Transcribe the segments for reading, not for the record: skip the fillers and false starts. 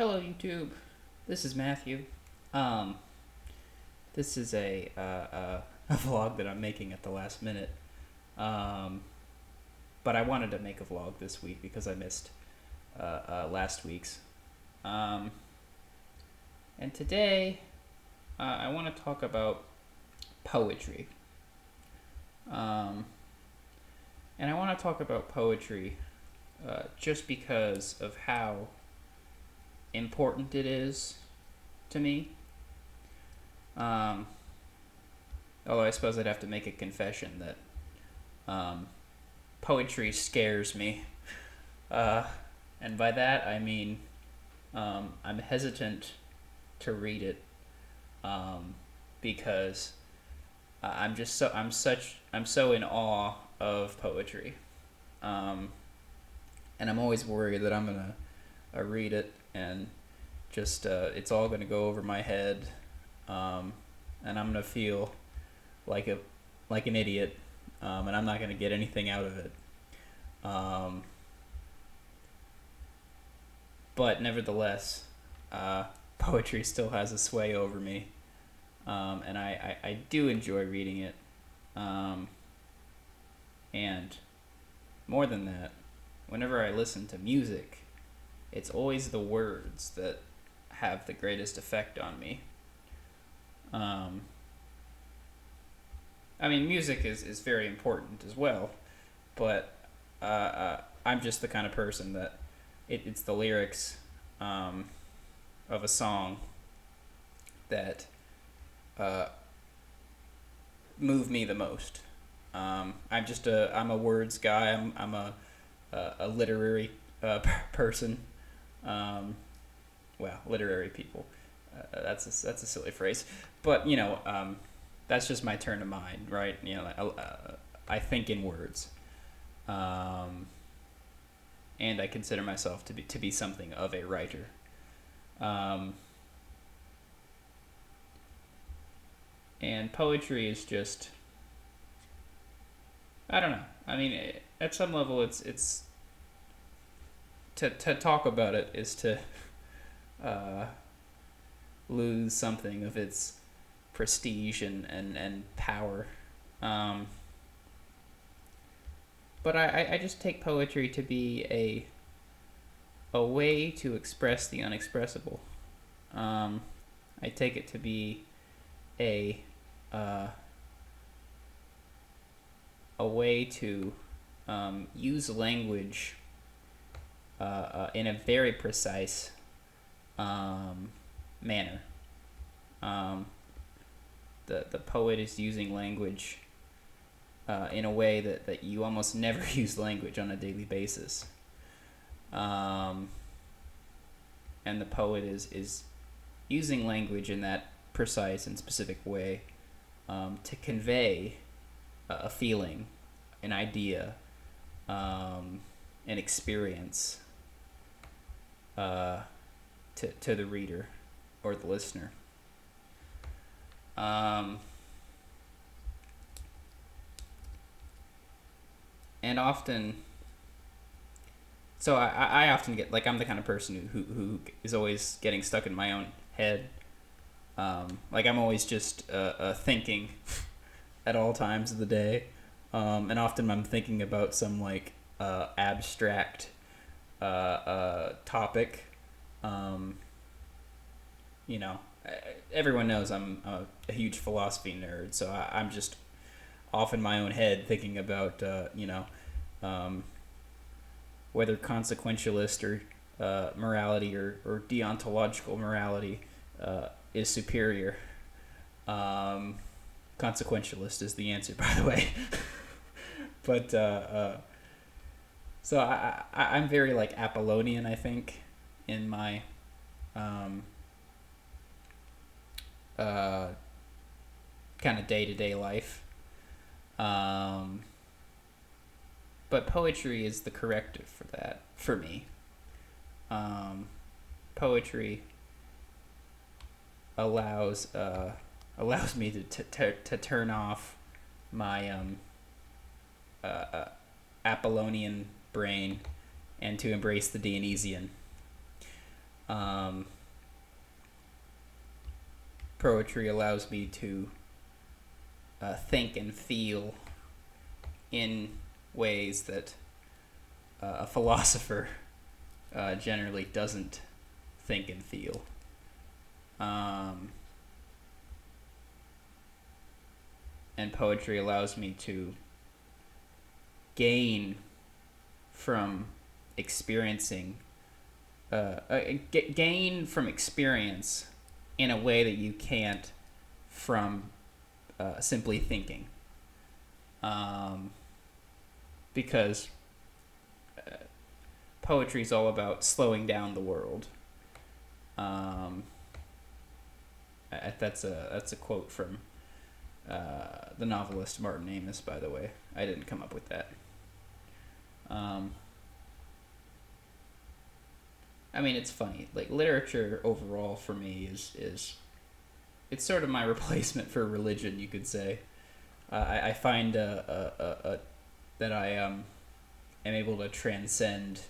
Hello, YouTube. This is Matthew. Um, this is a vlog that I'm making at the last minute. Um, but I wanted to make a vlog this week because I missed last week's. Um, and today, I want to talk about poetry. Um, and I want to talk about poetry just because of how important it is to me. Um, Although I suppose I'd have to make a confession that poetry scares me. Uh, and by that I mean I'm hesitant to read it because I'm so in awe of poetry, and I'm always worried that I'm gonna read it and just it's all gonna go over my head, and I'm gonna feel like a like an idiot, and I'm not gonna get anything out of it. Um, but nevertheless, poetry still has a sway over me, and I do enjoy reading it. Um, and more than that, whenever I listen to music, it's always the words that have the greatest effect on me. Um, I mean, music is very important as well, but I'm just the kind of person that it's the lyrics um, of a song that uh, move me the most. I'm a words guy. I'm a literary person. Um, well, literary people. That's a silly phrase, but that's just my turn of mind, right? I think in words, um, and I consider myself to be something of a writer. Um, and poetry is just, I don't know. I mean, at some level, it's to talk about it is to uh, lose something of its prestige and power. Um, but I just take poetry to be a way to express the unexpressible. Um, I take it to be a uh, a way to use language in a very precise manner. Um, the poet is using language in a way that you almost never use language on a daily basis. Um, and the poet is using language in that precise and specific way to convey a feeling, an idea, an experience uh, to the reader or the listener. Um, and often, so I often get like I'm the kind of person who is always getting stuck in my own head. Like I'm always just thinking at all times of the day, and often I'm thinking about some like abstract topic. Um, you know, everyone knows I'm a huge philosophy nerd, so I'm just off in my own head thinking about um, whether consequentialist or morality or deontological morality is superior. Um, Consequentialist is the answer, by the way. But so I'm very like Apollonian, I think, in my um, uh, kind of day to day life. Um, but poetry is the corrective for that for me. Um, Poetry allows allows me to turn off my Apollonian brain and to embrace the Dionysian. Um, Poetry allows me to think and feel in ways that a philosopher generally doesn't think and feel. And poetry allows me to gain from experiencing, gain from experience in a way that you can't from simply thinking. Because poetry is all about slowing down the world. That's a quote from the novelist Martin Amis, by the way. I didn't come up with that. I mean, it's funny. Like, literature overall for me is it's sort of my replacement for religion, you could say. I find that I am able to transcend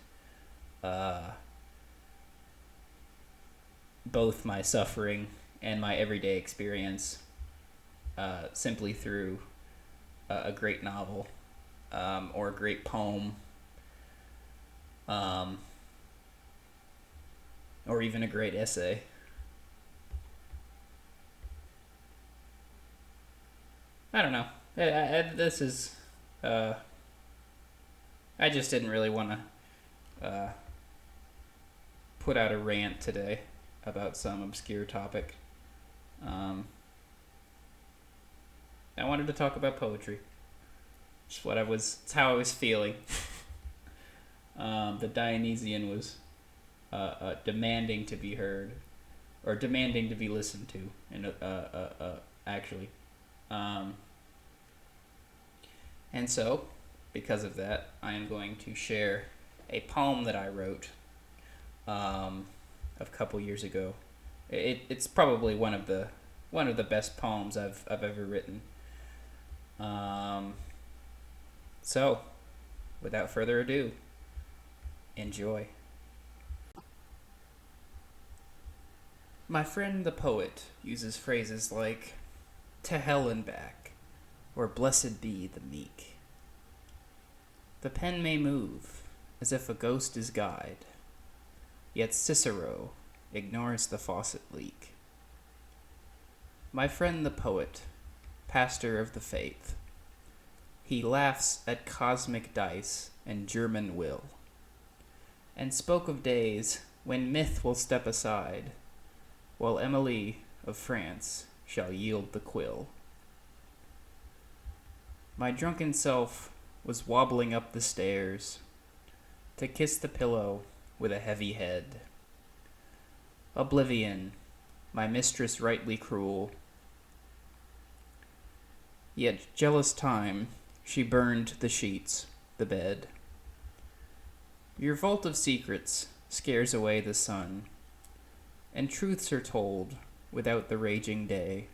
both my suffering and my everyday experience simply through a great novel or a great poem, or even a great essay. I don't know. This is. I just didn't really want to put out a rant today about some obscure topic. I wanted to talk about poetry. It's how I was feeling. The Dionysian was demanding to be heard, or demanding to be listened to, and actually. And so, because of that, I am going to share a poem that I wrote a couple years ago. It's probably one of the best poems I've ever written. So, without further ado, enjoy. My friend the poet uses phrases like "to hell and back," or "blessed be the meek." The pen may move, as if a ghost is guide, yet Cicero ignores the faucet leak. My friend the poet, pastor of the faith, he laughs at cosmic dice and German will, and spoke of days when myth will step aside, while Emily of France shall yield the quill. My drunken self was wobbling up the stairs to kiss the pillow with a heavy head. Oblivion, my mistress rightly cruel, yet jealous time, she burned the sheets, the bed. Your vault of secrets scares away the sun, and truths are told without the raging day.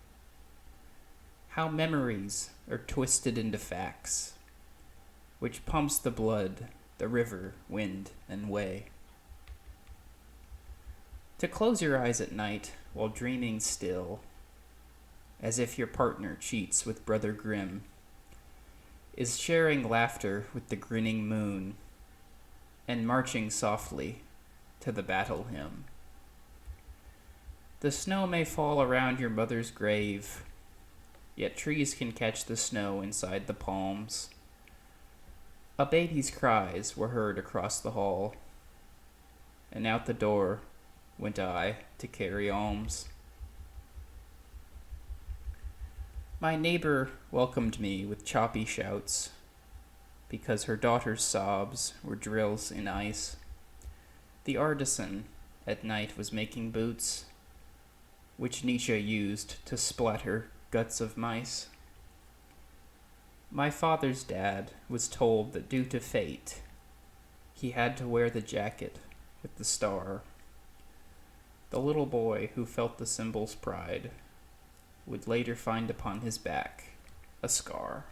How memories are twisted into facts, which pumps the blood, the river, wind, and way. To close your eyes at night while dreaming still, as if your partner cheats with Brother Grimm, is sharing laughter with the grinning moon, and marching softly to the battle hymn. The snow may fall around your mother's grave, yet trees can catch the snow inside the palms. A baby's cries were heard across the hall, and out the door went I to carry alms. My neighbor welcomed me with choppy shouts, because her daughter's sobs were drills in ice. The artisan at night was making boots, which Nietzsche used to splatter guts of mice. My father's dad was told that due to fate, he had to wear the jacket with the star. The little boy who felt the symbol's pride would later find upon his back a scar.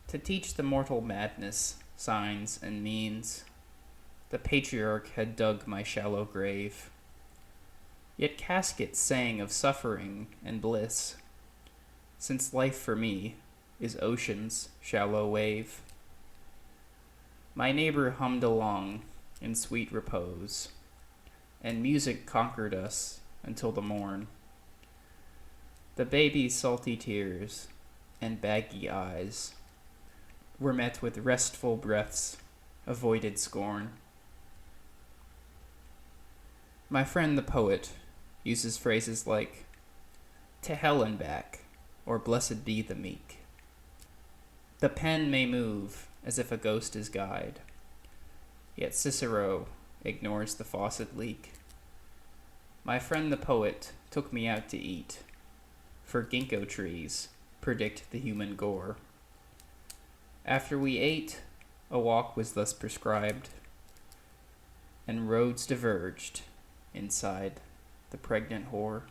To teach the mortal madness, signs, and means, the patriarch had dug my shallow grave. Yet caskets sang of suffering and bliss, since life for me is ocean's shallow wave. My neighbor hummed along in sweet repose, and music conquered us until the morn. The baby's salty tears and baggy eyes were met with restful breaths, avoided scorn. My friend the poet uses phrases like, "To hell and back," or "Blessed be the meek." The pen may move as if a ghost is guide, yet Cicero ignores the faucet leak. My friend the poet took me out to eat, for ginkgo trees predict the human gore. After we ate, a walk was thus prescribed, and roads diverged inside the pregnant whore.